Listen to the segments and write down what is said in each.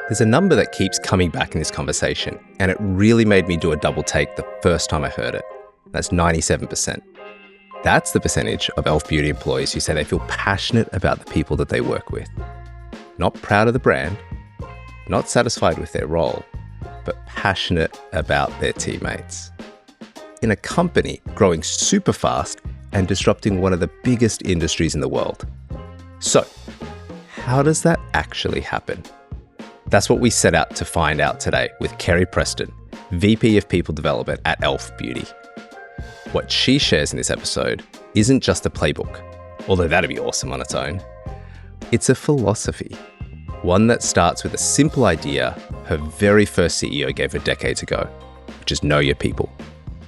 There's a number that keeps coming back in this conversation, and it really made me do a double take the first time I heard it. That's 97%. That's the percentage of e.l.f. Beauty employees who say they feel passionate about the people that they work with. Not proud of the brand, not satisfied with their role, but passionate about their teammates. In a company growing super fast and disrupting one of the biggest industries in the world. So, how does that actually happen? That's what we set out to find out today with Kerry Preston, VP of People Development at e.l.f. Beauty. What she shares in this episode isn't just a playbook, although that'd be awesome on its own. It's a philosophy, one that starts with a simple idea her very first CEO gave her decades ago, which is know your people.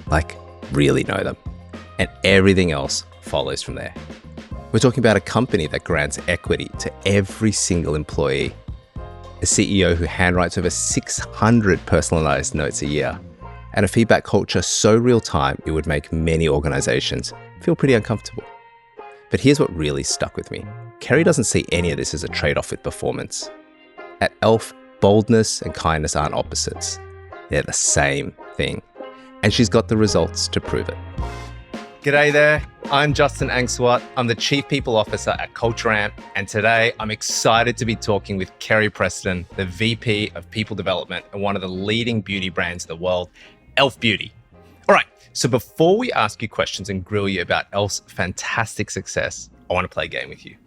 Like, really know them. And everything else follows from there. We're talking about a company that grants equity to every single employee, a CEO who handwrites over 600 personalized notes a year, and a feedback culture so real-time it would make many organizations feel pretty uncomfortable. But here's what really stuck with me. Kerry doesn't see any of this as a trade-off with performance. At e.l.f., boldness and kindness aren't opposites. They're the same thing. And she's got the results to prove it. G'day there, I'm Justin Angswat. I'm the Chief People Officer at Culture Amp, and today I'm excited to be talking with Kerry Preston, the VP of People Development and one of the leading beauty brands in the world, e.l.f. Beauty. All right, so before we ask you questions and grill you about e.l.f.'s fantastic success, I want to play a game with you.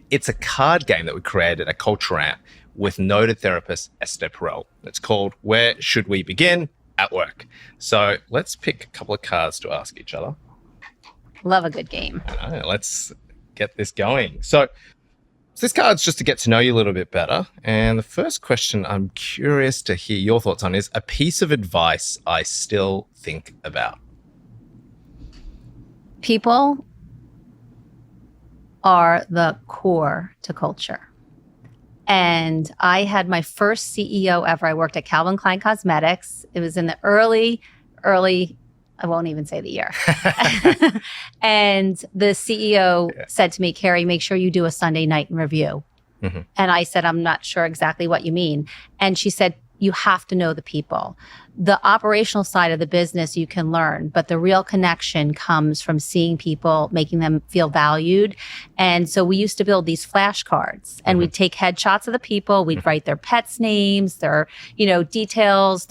It's a card game that we created at Culture Amp with noted therapist Esther Perel. It's called Where Should We Begin? At Work. So let's pick a couple of cards to ask each other. Love a good game. I know, let's get this going. So this card's just to get to know you a little bit better. And the first question I'm curious to hear your thoughts on is a piece of advice I still think about. People are the core to culture. And I had my first CEO ever. I worked at Calvin Klein Cosmetics. It was in the early, I won't even say the year. And the CEO said to me, Kerry, make sure you do a Sunday night in review. Mm-hmm. And I said, I'm not sure exactly what you mean. And she said, you have to know the people. The operational side of the business you can learn, but the real connection comes from seeing people, making them feel valued. And so we used to build these flashcards and we'd take headshots of the people, we'd write their pets' names, their, details,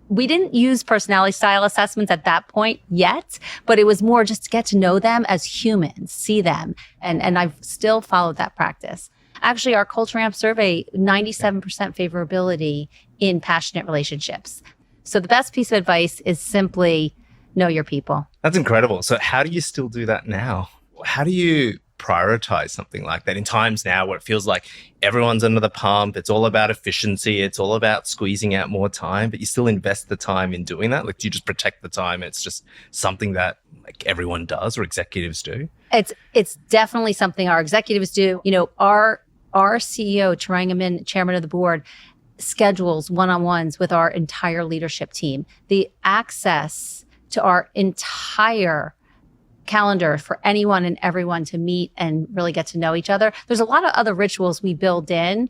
we didn't use personality style assessments at that point yet, but it was more just to get to know them as humans, see them. And I've still followed that practice. Actually, our Culture Amp survey, 97% favorability in passionate relationships. So the best piece of advice is simply know your people. That's incredible. So how do you still do that now? How do you prioritize something like that in times now where it feels like everyone's under the pump, it's all about efficiency, it's all about squeezing out more time, but you still invest the time in doing that? Like, do you just protect the time? It's just something that like everyone does or executives do? It's definitely something our executives do. Our CEO, Tarang Amin, chairman of the board, schedules one-on-ones with our entire leadership team. The access to our entire calendar for anyone and everyone to meet and really get to know each other. There's a lot of other rituals we build in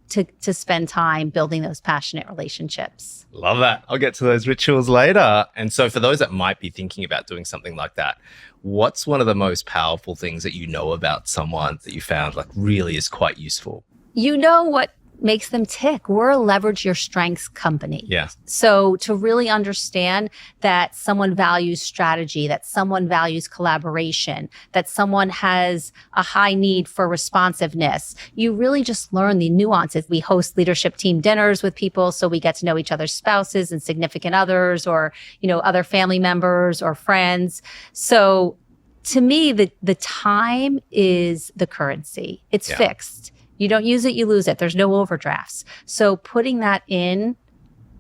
to spend time building those passionate relationships. Love that. I'll get to those rituals later. And so for those that might be thinking about doing something like that, what's one of the most powerful things that you know about someone that you found like really is quite useful? You know what makes them tick. We're a leverage your strengths company. Yeah. So to really understand that someone values strategy, that someone values collaboration, that someone has a high need for responsiveness, you really just learn the nuances. We host leadership team dinners with people so we get to know each other's spouses and significant others or, other family members or friends. So to me, the time is the currency. It's fixed. You don't use it, you lose it. There's no overdrafts. So putting that in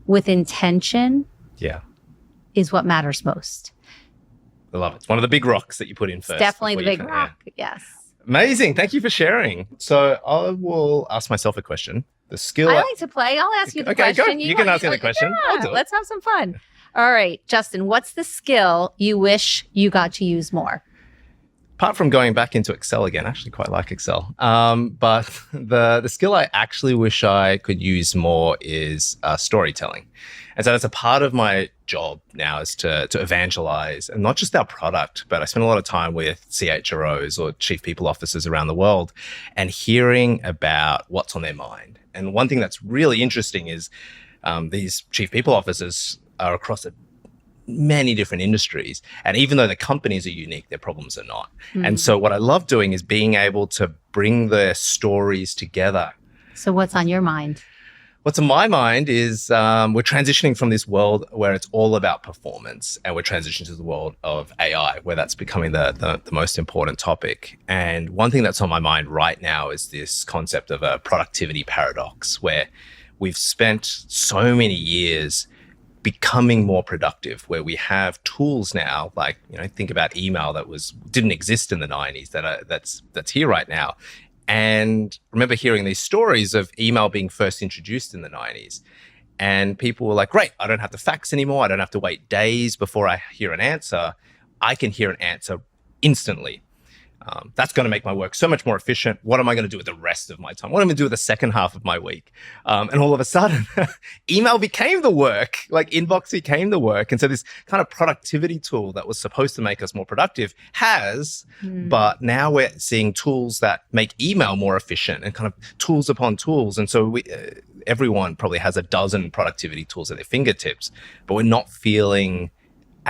with intention is what matters most. I love it. It's one of the big rocks that you put in first. It's definitely the big rock, yes. Amazing. Thank you for sharing. So I will ask myself a question. The skill... I like to play. I'll ask you the question. Okay, go. You can ask me the question. I'll do it. Let's have some fun. All right, Justin, what's the skill you wish you got to use more? apart from going back into Excel again, I actually quite like Excel. But the skill I actually wish I could use more is storytelling. And so that's a part of my job now, is to evangelize, and not just our product, but I spend a lot of time with CHROs or chief people officers around the world and hearing about what's on their mind. And one thing that's really interesting is these chief people officers are across many different industries. And even though the companies are unique, their problems are not. And so what I love doing is being able to bring their stories together. So what's on your mind? What's on my mind is we're transitioning from this world where it's all about performance, and we're transitioning to the world of AI, where that's becoming the most important topic. And one thing that's on my mind right now is this concept of a productivity paradox, where we've spent so many years becoming more productive, where we have tools now, like, think about email that didn't exist in the 90s, that's here right now. And remember hearing these stories of email being first introduced in the 90s. And people were like, great, I don't have to fax anymore. I don't have to wait days before I hear an answer. I can hear an answer instantly. That's going to make my work so much more efficient. What am I going to do with the rest of my time? What am I going to do with the second half of my week? And all of a sudden, email became the work, like inbox became the work. And so this kind of productivity tool that was supposed to make us more productive but now we're seeing tools that make email more efficient, and kind of tools upon tools. And so everyone probably has a dozen productivity tools at their fingertips, but we're not feeling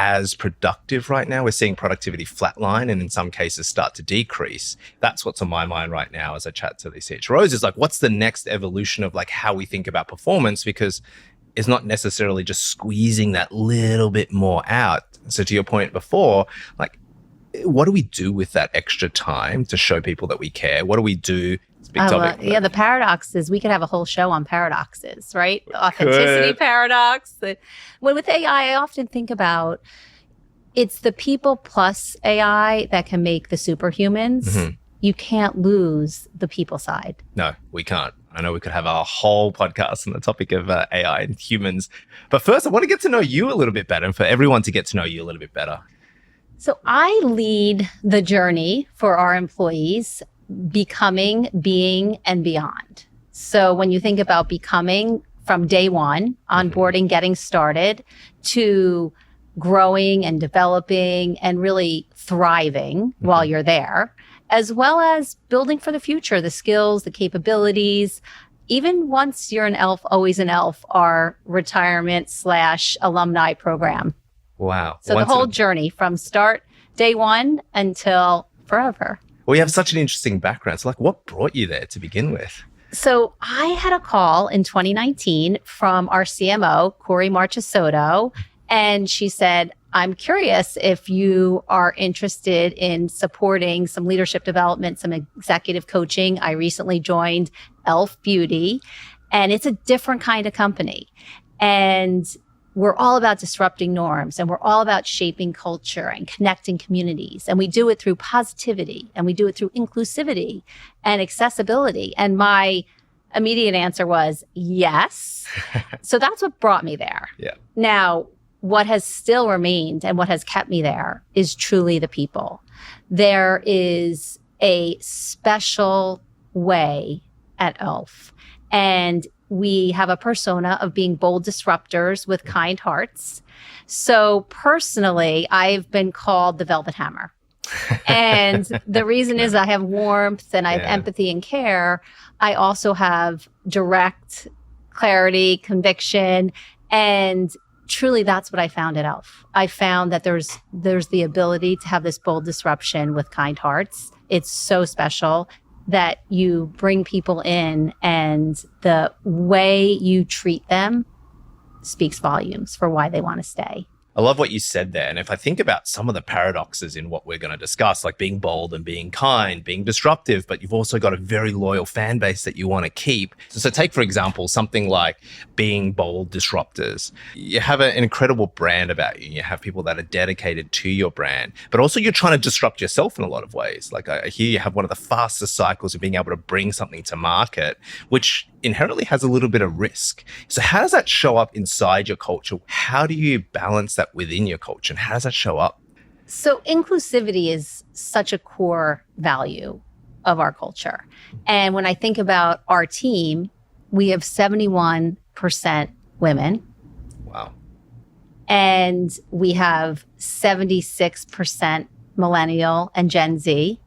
as productive right now. We're seeing productivity flatline, and in some cases start to decrease. That's what's on my mind right now as I chat to these CHROs, is like, what's the next evolution of like how we think about performance? Because it's not necessarily just squeezing that little bit more out. So to your point before, like, what do we do with that extra time to show people that we care? What do we do? It's a big topic. Yeah, the paradoxes, we could have a whole show on paradoxes, right? The authenticity paradox. With AI, I often think about it's the people plus AI that can make the superhumans. You can't lose the people side. No, we can't. I know we could have a whole podcast on the topic of AI and humans. But first, I want to get to know you a little bit better, and for everyone to get to know you a little bit better. So I lead the journey for our employees, becoming, being, and beyond. So when you think about becoming, from day one, onboarding, getting started, to growing and developing and really thriving while you're there, as well as building for the future, the skills, the capabilities. Even once you're an ELF, always an ELF, our retirement/alumni program. Wow. So the whole journey from start, day one, until forever. Well, you have such an interesting background. So like, what brought you there to begin with? So I had a call in 2019 from our CMO, Corey Marchesotto, and she said, I'm curious if you are interested in supporting some leadership development, some executive coaching. I recently joined Elf Beauty, and it's a different kind of company. And we're all about disrupting norms, and we're all about shaping culture and connecting communities. And we do it through positivity, and we do it through inclusivity and accessibility. And my immediate answer was yes. So that's what brought me there. Yeah. Now, what has still remained and what has kept me there is truly the people. There is a special way at Elf, and we have a persona of being bold disruptors with kind hearts. So personally, I've been called the Velvet Hammer. And the reason is I have warmth and I have empathy and care. I also have direct clarity, conviction, and truly that's what I found at Elf. I found that there's the ability to have this bold disruption with kind hearts. It's so special that you bring people in, and the way you treat them speaks volumes for why they want to stay. I love what you said there. And if I think about some of the paradoxes in what we're going to discuss, like being bold and being kind, being disruptive, but you've also got a very loyal fan base that you want to keep. So take, for example, something like being bold disruptors. You have an incredible brand about you. You have people that are dedicated to your brand, but also you're trying to disrupt yourself in a lot of ways. Like I hear you have one of the fastest cycles of being able to bring something to market, which inherently has a little bit of risk. So how does that show up inside your culture? How do you balance that within your culture, and how does that show up? So inclusivity is such a core value of our culture. And when I think about our team, we have 71% women. Wow. And we have 76% millennial and Gen Z,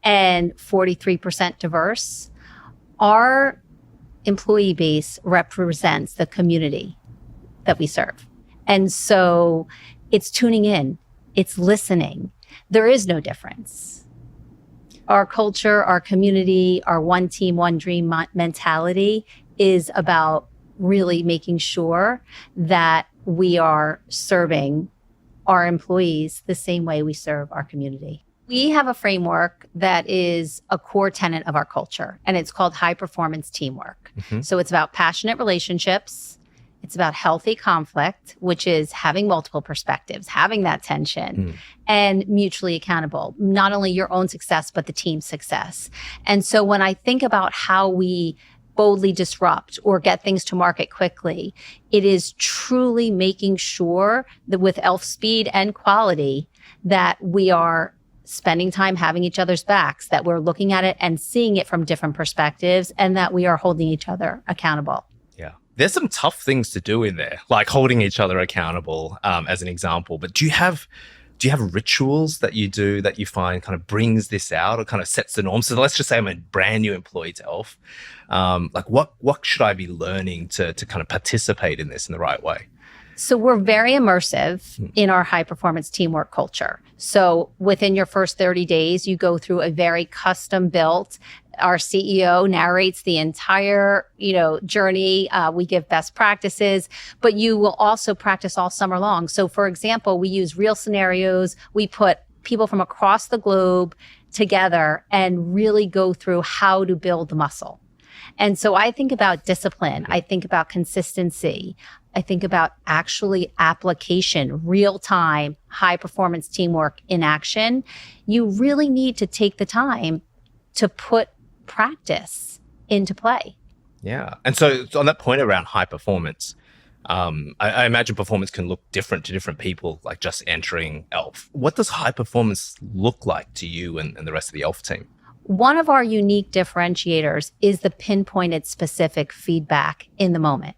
and 43% diverse. Our employee base represents the community that we serve. And so it's tuning in, it's listening. There is no difference. Our culture, our community, our one team, one dream mentality is about really making sure that we are serving our employees the same way we serve our community. We have a framework that is a core tenet of our culture, and it's called high performance teamwork. So it's about passionate relationships. It's about healthy conflict, which is having multiple perspectives, having that tension, and mutually accountable, not only your own success, but the team's success. And so when I think about how we boldly disrupt or get things to market quickly, it is truly making sure that with ELF speed and quality, that we are spending time having each other's backs, that we're looking at it and seeing it from different perspectives, and that we are holding each other accountable. Yeah. There's some tough things to do in there, like holding each other accountable, as an example. But do you have rituals that you do that you find kind of brings this out or kind of sets the norm? So let's just say I'm a brand new employee to ELF. Like what should I be learning to kind of participate in this in the right way? So we're very immersive in our high performance teamwork culture. So within your first 30 days, you go through a very custom built. Our CEO narrates the entire, journey. We give best practices, but you will also practice all summer long. So for example, we use real scenarios. We put people from across the globe together and really go through how to build the muscle. And so I think about discipline. I think about consistency. I think about actually application, real time, high performance teamwork in action. You really need to take the time to put practice into play. Yeah. And so on that point around high performance, I imagine performance can look different to different people, like just entering ELF. What does high performance look like to you and the rest of the ELF team? One of our unique differentiators is the pinpointed specific feedback in the moment.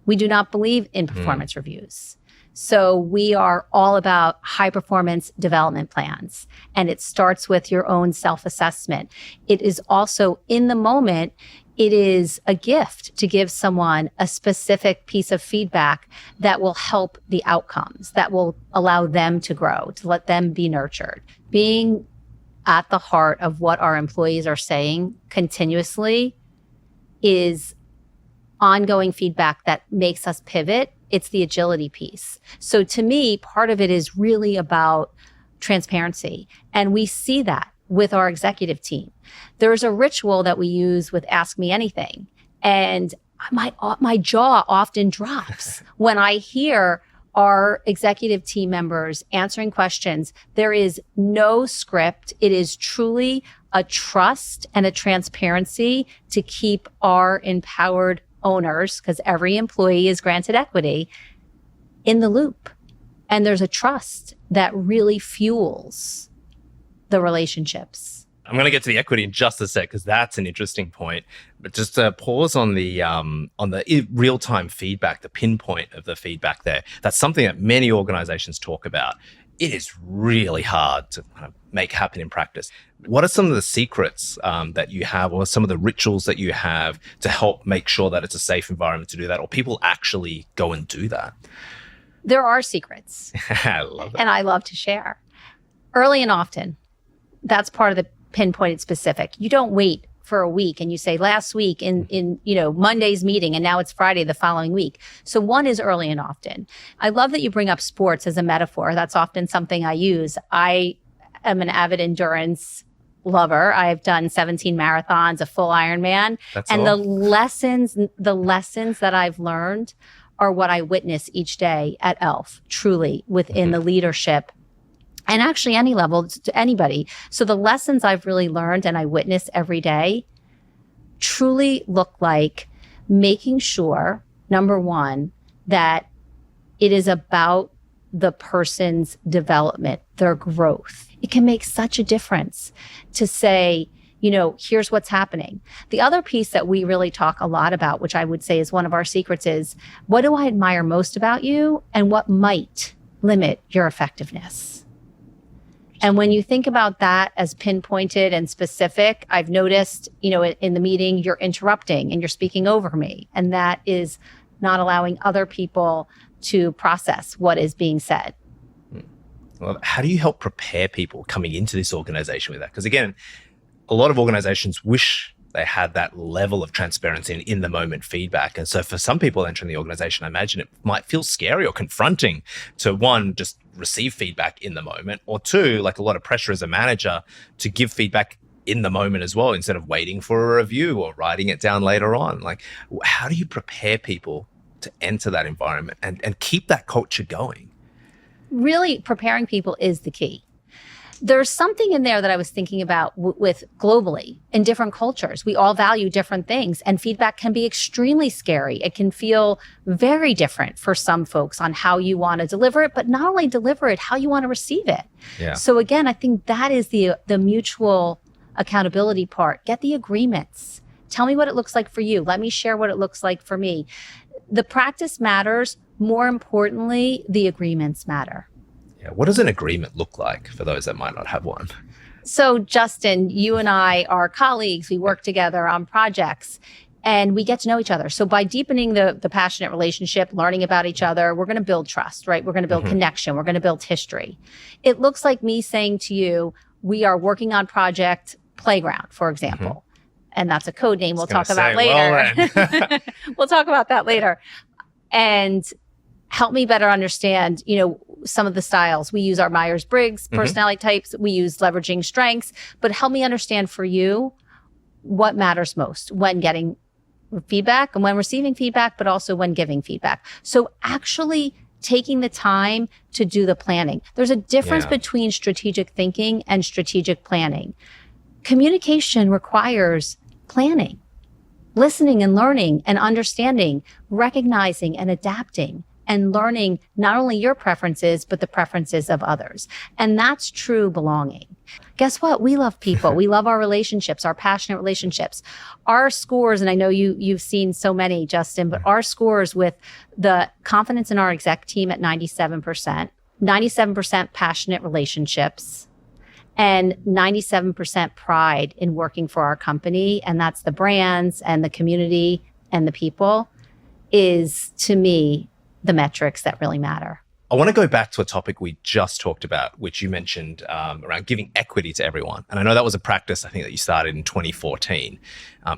We do not believe in performance reviews. So we are all about high performance development plans. And it starts with your own self-assessment. It is also in the moment, it is a gift to give someone a specific piece of feedback that will help the outcomes, that will allow them to grow, to let them be nurtured. Being at the heart of what our employees are saying continuously is ongoing feedback that makes us pivot. It's the agility piece. So to me, part of it is really about transparency. And we see that with our executive team. There's a ritual that we use with Ask Me Anything. And my jaw often drops when I hear our executive team members answering questions. There is no script. It is truly a trust and a transparency to keep our empowered owners, because every employee is granted equity, in the loop. And there's a trust that really fuels the relationships. I'm going to get to the equity in just a sec, because that's an interesting point. But just to pause on the real-time feedback, the pinpoint of the feedback there. That's something that many organizations talk about. It is really hard to kind of make happen in practice. What are some of the secrets that you have, or some of the rituals that you have to help make sure that it's a safe environment to do that, or people actually go and do that? There are secrets. I love it. And I love to share. Early and often. That's part of the pinpointed specific. You don't wait for a week and you say last week in Monday's meeting and now it's Friday the following week. So one is early and often. I love that you bring up sports as a metaphor. That's often something I use. I am an avid endurance lover. I've done 17 marathons, a full Ironman. And the lessons that I've learned are what I witness each day at ELF, truly within the leadership. And actually any level, to anybody. So the lessons I've really learned and I witness every day truly look like making sure, number one, that it is about the person's development, their growth. It can make such a difference to say, here's what's happening. The other piece that we really talk a lot about, which I would say is one of our secrets, is what do I admire most about you and what might limit your effectiveness? And when you think about that as pinpointed and specific, I've noticed, in the meeting, you're interrupting and you're speaking over me. And that is not allowing other people to process what is being said. Well, how do you help prepare people coming into this organization with that? Because again, a lot of organizations wish they had that level of transparency and in the moment feedback. And so for some people entering the organization, I imagine it might feel scary or confronting to, one, just receive feedback in the moment, or two, like a lot of pressure as a manager to give feedback in the moment as well, instead of waiting for a review or writing it down later on. Like, how do you prepare people to enter that environment and keep that culture going? Really, preparing people is the key. There's something in there that I was thinking about with globally in different cultures. We all value different things, and feedback can be extremely scary. It can feel very different for some folks on how you want to deliver it, but not only deliver it, how you want to receive it. Yeah. So again, I think that is the mutual accountability part. Get the agreements. Tell me what it looks like for you. Let me share what it looks like for me. The practice matters. More importantly, the agreements matter. Yeah. What does an agreement look like for those that might not have one? So Justin, you and I are colleagues. We work together on projects and we get to know each other. So by deepening the passionate relationship, learning about each other, we're going to build trust, right? We're going to build connection. We're going to build history. It looks like me saying to you, we are working on Project Playground, for example. And that's a code name we'll talk about later. We'll talk about that later. And help me better understand, some of the styles. We use our Myers-Briggs personality types. We use leveraging strengths, but help me understand for you what matters most when getting feedback and when receiving feedback, but also when giving feedback. So actually taking the time to do the planning. There's a difference between strategic thinking and strategic planning. Communication requires planning, listening and learning and understanding, recognizing and adapting, and learning not only your preferences, but the preferences of others. And that's true belonging. Guess what? We love people. We love our relationships, our passionate relationships. Our scores, and I know you've seen so many, Justin, but our scores with the confidence in our exec team at 97%, 97% passionate relationships, and 97% pride in working for our company, and that's the brands and the community and the people, is, to me, the metrics that really matter. I want to go back to a topic we just talked about, which you mentioned around giving equity to everyone. And I know that was a practice, I think, that you started in 2014.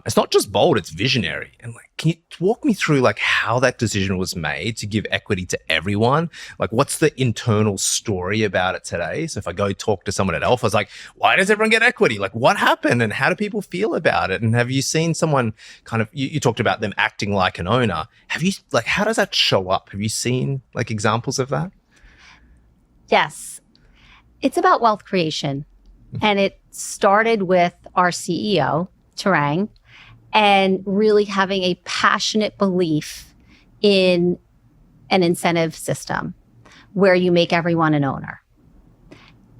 It's not just bold, it's visionary. And can you walk me through how that decision was made to give equity to everyone? What's the internal story about it today? So if I go talk to someone at Elf, I was like, why does everyone get equity? What happened and how do people feel about it? And have you seen someone you talked about them acting like an owner. Have you, how does that show up? Have you seen examples of that? Yes. It's about wealth creation. And it started with our CEO, Tarang, and really having a passionate belief in an incentive system where you make everyone an owner.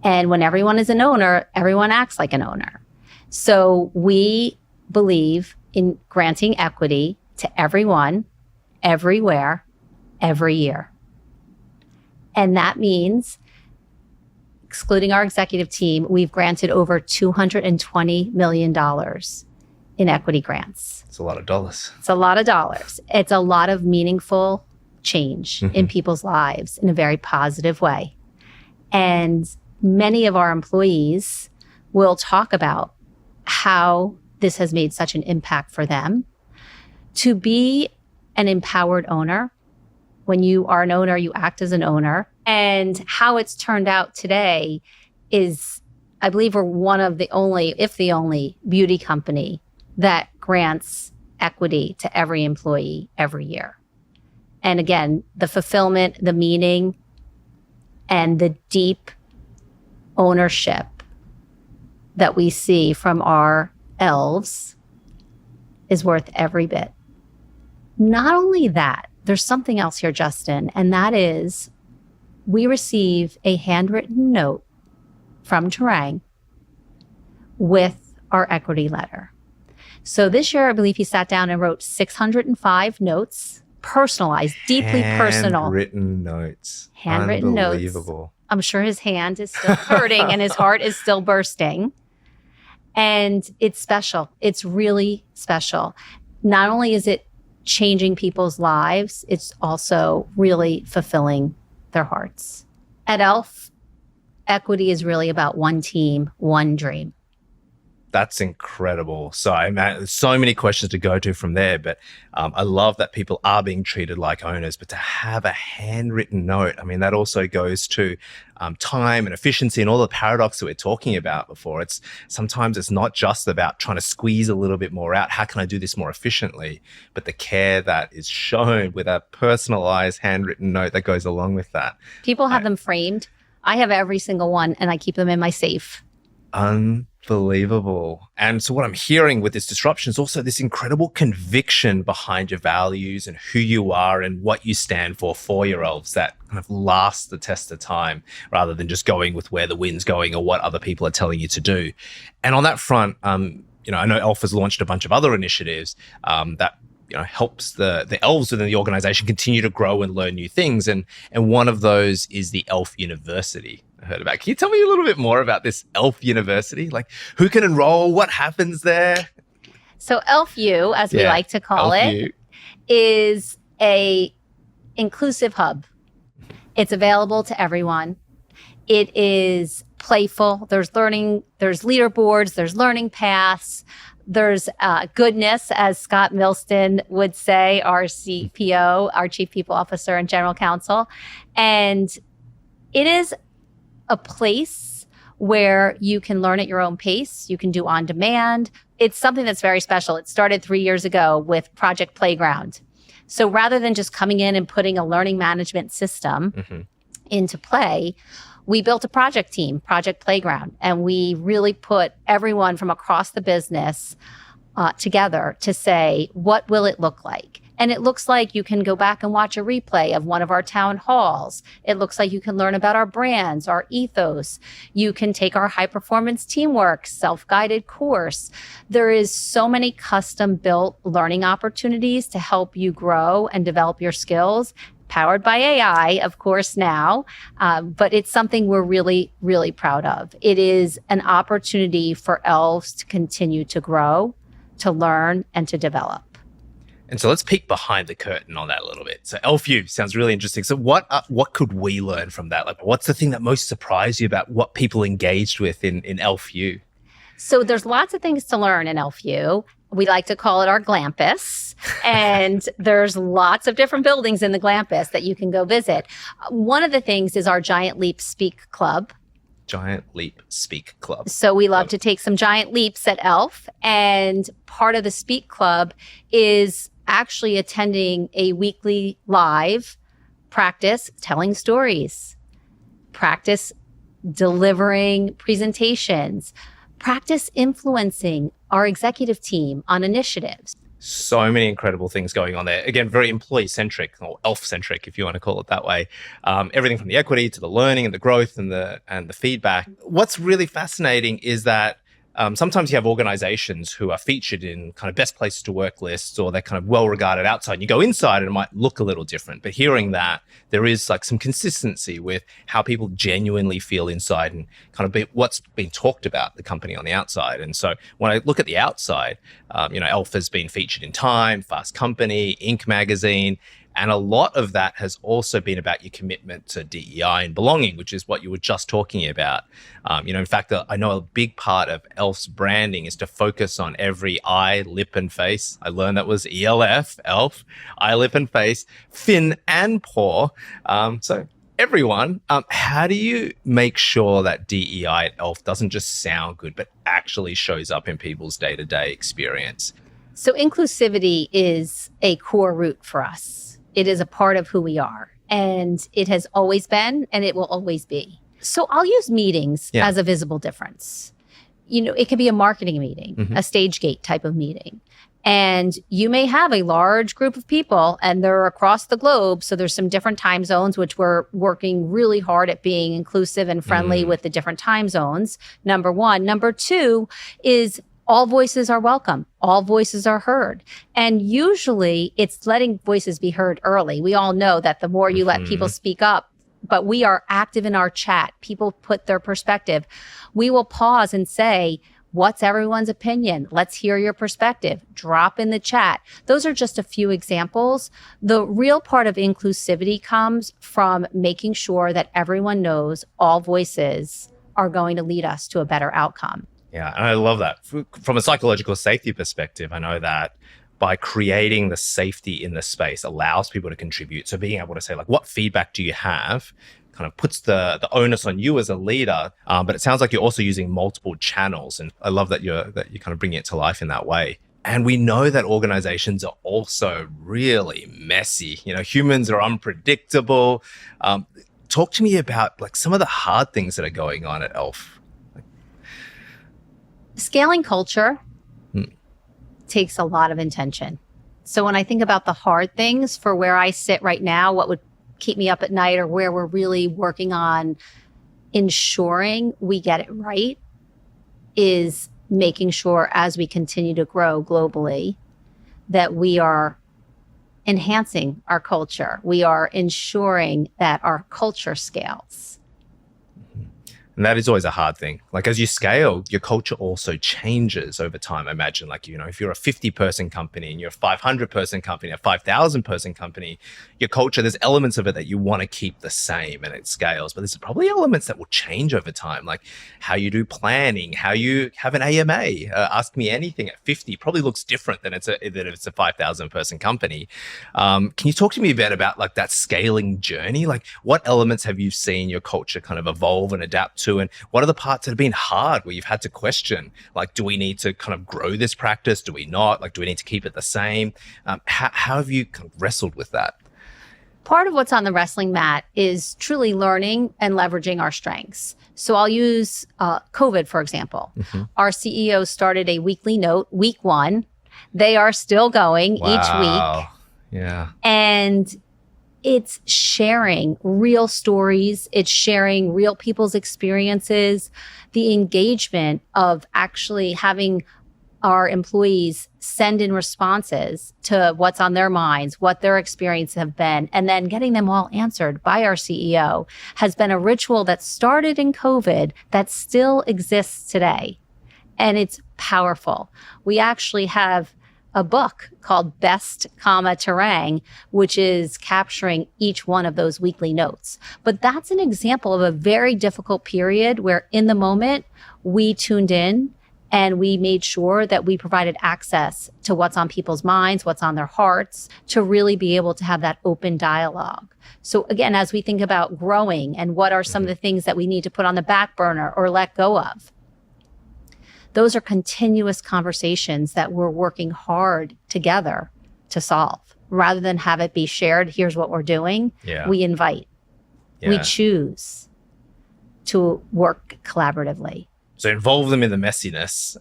And when everyone is an owner, everyone acts like an owner. So we believe in granting equity to everyone, everywhere, every year. And that means, excluding our executive team, we've granted over $220 million in equity grants. It's a lot of dollars. It's a lot of dollars. It's a lot of meaningful change in people's lives in a very positive way. And many of our employees will talk about how this has made such an impact for them. To be an empowered owner, when you are an owner, you act as an owner. And how it's turned out today is, I believe we're one of the only, if the only, beauty company that grants equity to every employee every year. And again, the fulfillment, the meaning, and the deep ownership that we see from our elves is worth every bit. Not only that, there's something else here, Justin, and that is we receive a handwritten note from Terang with our equity letter. So this year, I believe he sat down and wrote 605 notes, personalized, deeply personal. Handwritten notes. Handwritten notes. Unbelievable. I'm sure his hand is still hurting and his heart is still bursting. And it's special. It's really special. Not only is it changing people's lives, it's also really fulfilling their hearts. At ELF, equity is really about one team, one dream. That's incredible. So there's so many questions to go to from there, but I love that people are being treated like owners, but to have a handwritten note, I mean, that also goes to time and efficiency and all the paradox that we're talking about before. Sometimes it's not just about trying to squeeze a little bit more out. How can I do this more efficiently? But the care that is shown with a personalized handwritten note that goes along with that. People have them framed. I have every single one and I keep them in my safe. Unbelievable. And so what I'm hearing with this disruption is also this incredible conviction behind your values and who you are and what you stand for your elves that kind of last the test of time rather than just going with where the wind's going or what other people are telling you to do. And on that front, I know ELF has launched a bunch of other initiatives that helps the elves within the organization continue to grow and learn new things. And one of those is the ELF University. I heard about. Can you tell me a little bit more about this ELF University? Like, who can enroll? What happens there? So ELF U, as we like to call it, is a inclusive hub. It's available to everyone. It is playful. There's learning, there's leaderboards, there's learning paths, there's goodness, as Scott Milston would say, our CPO, our Chief People Officer and General Counsel. And it is a place where you can learn at your own pace. You can do on demand. It's something that's very special. It started 3 years ago with Project Playground. So rather than just coming in and putting a learning management system into play, we built a project team, Project Playground, and we really put everyone from across the business together to say, what will it look like? And it looks like you can go back and watch a replay of one of our town halls. It looks like you can learn about our brands, our ethos. You can take our high performance teamwork, self-guided course. There is so many custom built learning opportunities to help you grow and develop your skills, powered by AI, of course, now. But it's something we're really, really proud of. It is an opportunity for elves to continue to grow, to learn, and to develop. And so let's peek behind the curtain on that a little bit. So ELF U sounds really interesting. So what could we learn from that? Like, what's the thing that most surprised you about what people engaged with in ELF U? So there's lots of things to learn in ELF U. We like to call it our Glampus. And there's lots of different buildings in the Glampus that you can go visit. One of the things is our Giant Leap Speak Club. Giant Leap Speak Club. So we love to take some giant leaps at ELF. And part of the Speak Club is actually attending a weekly live practice telling stories, practice delivering presentations, practice influencing our executive team on initiatives. So many incredible things going on there. Again, very employee-centric or ELF-centric, if you want to call it that way. Everything from the equity to the learning and the growth and the feedback. What's really fascinating is that sometimes you have organizations who are featured in kind of best places to work lists, or they're kind of well regarded outside. You go inside and it might look a little different, but hearing that there is like some consistency with how people genuinely feel inside and kind of what's being talked about the company on the outside. And so when I look at the outside, ELF has been featured in Time, Fast Company, Inc. magazine. And a lot of that has also been about your commitment to DEI and belonging, which is what you were just talking about. In fact, I know a big part of ELF's branding is to focus on every eye, lip, and face. I learned that was ELF, ELF, eye, lip, and face, fin, and paw. So everyone, how do you make sure that DEI at ELF doesn't just sound good, but actually shows up in people's day-to-day experience? So inclusivity is a core root for us. It is a part of who we are, and it has always been, and it will always be. So I'll use meetings as a visible difference. It could be a marketing meeting, a stage gate type of meeting. And you may have a large group of people and they're across the globe. So there's some different time zones, which we're working really hard at being inclusive and friendly with the different time zones. Number one. Number two is all voices are welcome. All voices are heard. And usually it's letting voices be heard early. We all know that the more you let people speak up, but we are active in our chat. People put their perspective. We will pause and say, what's everyone's opinion? Let's hear your perspective. Drop in the chat. Those are just a few examples. The real part of inclusivity comes from making sure that everyone knows all voices are going to lead us to a better outcome. Yeah, and I love that. From a psychological safety perspective, I know that by creating the safety in the space allows people to contribute. So being able to say, like, what feedback do you have? Kind of puts the onus on you as a leader, but it sounds like you're also using multiple channels, and I love that you're kind of bringing it to life in that way. And we know that organizations are also really messy. You know, humans are unpredictable. Talk to me about like some of the hard things that are going on at Elf. Scaling culture takes a lot of intention. So when I think about the hard things for where I sit right now, what would keep me up at night, or where we're really working on ensuring we get it right, is making sure as we continue to grow globally that we are enhancing our culture. We are ensuring that our culture scales. And that is always a hard thing. Like as you scale, your culture also changes over time. Imagine like, you know, if you're a 50-person company and you're a 500-person company, a 5,000-person company, your culture, there's elements of it that you want to keep the same and it scales. But there's probably elements that will change over time, like how you do planning, how you have an AMA. Ask Me Anything at 50 probably looks different than if it's a 5,000-person company. Can you talk to me a bit about like that scaling journey? Like what elements have you seen your culture kind of evolve and adapt to, and what are the parts that have been hard where you've had to question, like, do we need to kind of grow this practice? Do we not? Like, do we need to keep it the same? How have you kind of wrestled with that? Part of what's on the wrestling mat is truly learning and leveraging our strengths. So I'll use COVID, for example. Our CEO started a weekly note, week 1. They are still going each week. Yeah. And it's sharing real stories. It's sharing real people's experiences. The engagement of actually having our employees send in responses to what's on their minds, what their experiences have been, and then getting them all answered by our CEO has been a ritual that started in COVID that still exists today. And it's powerful. We actually have a book called Best, Terang, which is capturing each one of those weekly notes. But that's an example of a very difficult period where in the moment we tuned in and we made sure that we provided access to what's on people's minds, what's on their hearts, to really be able to have that open dialogue. So again, as we think about growing and what are some of the things that we need to put on the back burner or let go of, those are continuous conversations that we're working hard together to solve. Rather than have it be shared, here's what we're doing, we invite. We choose to work collaboratively. So involve them in the messiness.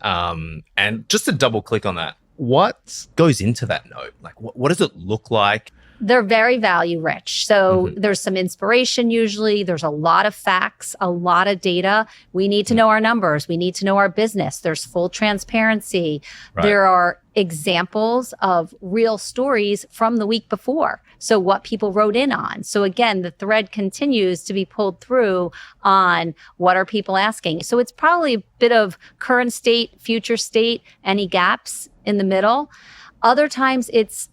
And just to double click on that, what goes into that note? Like, what does it look like? They're very value rich. So there's some inspiration usually. There's a lot of facts, a lot of data. We need to know our numbers. We need to know our business. There's full transparency. Right. There are examples of real stories from the week before. So what people wrote in on. So again, the thread continues to be pulled through on what are people asking. So it's probably a bit of current state, future state, any gaps in the middle. Other times it's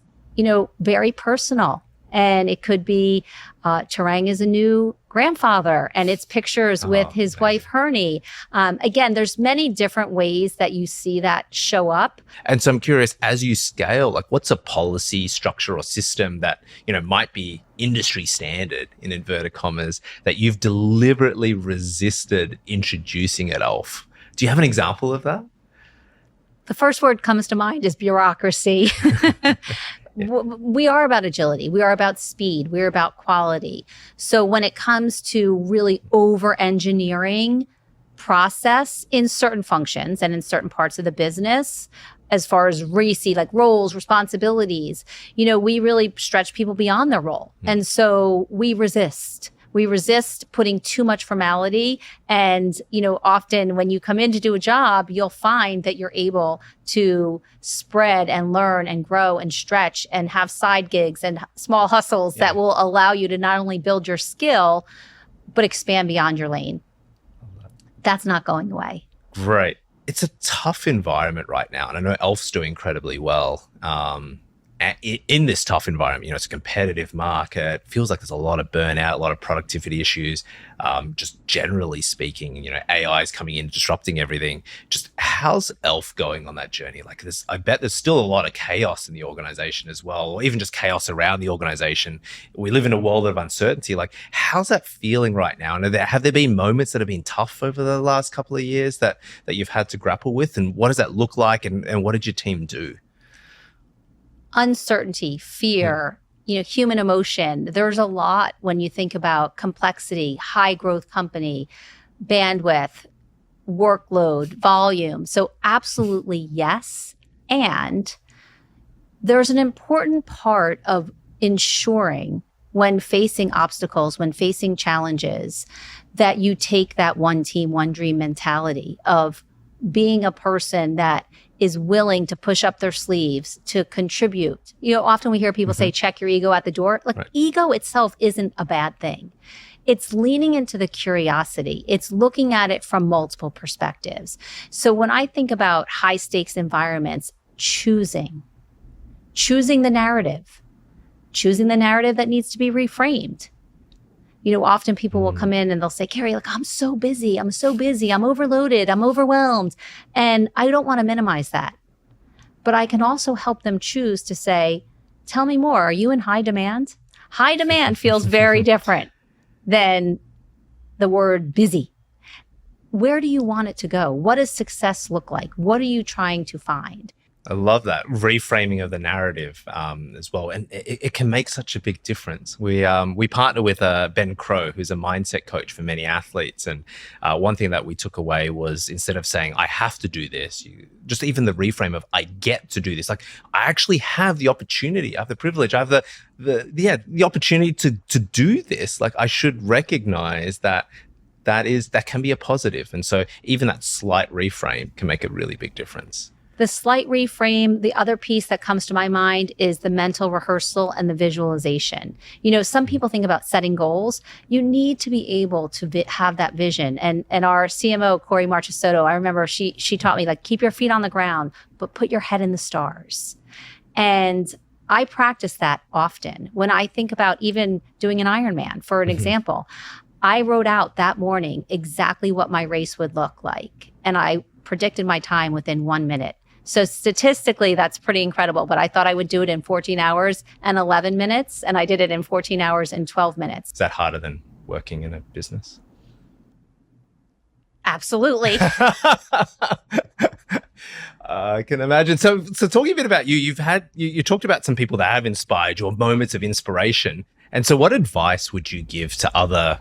very personal. And it could be Terang is a new grandfather and it's pictures with his wife, Hernie. Again, there's many different ways that you see that show up. And so I'm curious, as you scale, like what's a policy, structure or system that, might be industry standard in inverted commas that you've deliberately resisted introducing at Elf? Do you have an example of that? The first word comes to mind is bureaucracy. We are about agility. We are about speed. We're about quality. So when it comes to really over-engineering process in certain functions and in certain parts of the business, as far as RACI, like roles, responsibilities. We really stretch people beyond their role. And so we resist. We resist putting too much formality. And, often when you come in to do a job, you'll find that you're able to spread and learn and grow and stretch and have side gigs and small hustles that will allow you to not only build your skill, but expand beyond your lane. That's not going away. Right. It's a tough environment right now. And I know Elf's doing incredibly well. In this tough environment, it's a competitive market. Feels like there's a lot of burnout, a lot of productivity issues. Just generally speaking, AI is coming in, disrupting everything. Just how's Elf going on that journey? Like I bet there's still a lot of chaos in the organization as well, or even just chaos around the organization. We live in a world of uncertainty. Like, how's that feeling right now? And have there been moments that have been tough over the last couple of years that you've had to grapple with? And what does that look like? And what did your team do? Uncertainty, fear, human emotion. There's a lot when you think about complexity, high growth company, bandwidth, workload, volume. So absolutely yes. And there's an important part of ensuring when facing obstacles, when facing challenges, that you take that one team, one dream mentality of being a person that is willing to push up their sleeves to contribute. Often we hear people say, check your ego at the door. Like, ego itself isn't a bad thing. It's leaning into the curiosity. It's looking at it from multiple perspectives. So when I think about high stakes environments, choosing the narrative that needs to be reframed. Often people will come in and they'll say, Carrie, I'm so busy. I'm overloaded. I'm overwhelmed. And I don't want to minimize that. But I can also help them choose to say, tell me more. Are you in high demand? High demand feels very different than the word busy. Where do you want it to go? What does success look like? What are you trying to find? I love that reframing of the narrative as well, and it can make such a big difference. We partner with Ben Crow, who's a mindset coach for many athletes, and one thing that we took away was, instead of saying I have to do this, just even the reframe of I get to do this. Like, I actually have the opportunity, I have the privilege, I have the opportunity to do this. Like, I should recognize that can be a positive, and so even that slight reframe can make a really big difference. The slight reframe, the other piece that comes to my mind is the mental rehearsal and the visualization. Some people think about setting goals. You need to be able to have that vision. And our CMO, Corey Marchesotto, I remember she taught me, keep your feet on the ground, but put your head in the stars. And I practice that often. When I think about even doing an Ironman, for an example, I wrote out that morning exactly what my race would look like. And I predicted my time within 1 minute. So statistically, that's pretty incredible. But I thought I would do it in 14 hours and 11 minutes. And I did it in 14 hours and 12 minutes. Is that harder than working in a business? Absolutely. I can imagine. So talking a bit about you, you talked about some people that have inspired you, or moments of inspiration. And so what advice would you give to other,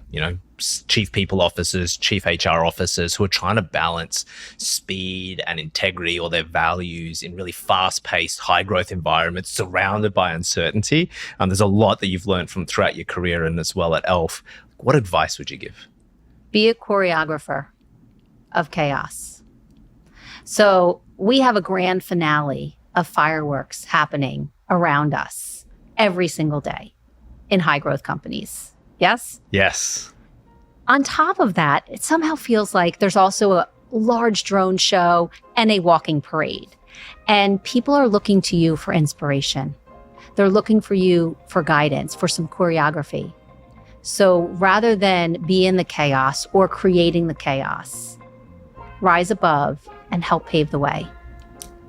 chief people officers, chief HR officers who are trying to balance speed and integrity, or their values, in really fast-paced, high-growth environments surrounded by uncertainty? There's a lot that you've learned from throughout your career and as well at Elf. What advice would you give? Be a choreographer of chaos. So we have a grand finale of fireworks happening around us every single day in high growth companies. Yes? Yes. On top of that, it somehow feels like there's also a large drone show and a walking parade. And people are looking to you for inspiration. They're looking for you for guidance, for some choreography. So rather than be in the chaos or creating the chaos, rise above and help pave the way.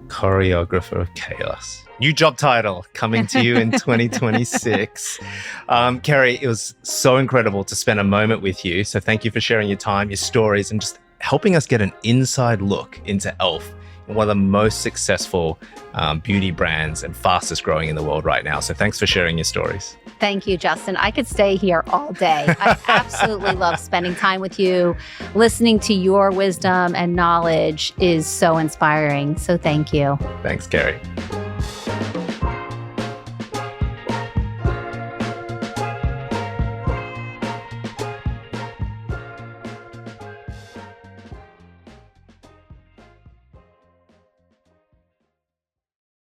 Choreographer of chaos. New job title coming to you in 2026. Carrie, it was so incredible to spend a moment with you. So thank you for sharing your time, your stories, and just helping us get an inside look into Elf. one of the most successful beauty brands and fastest growing in the world right now. So thanks for sharing your stories. Thank you, Justin. I could stay here all day. I absolutely love spending time with you. Listening to your wisdom and knowledge is so inspiring. So thank you. Thanks, Carrie.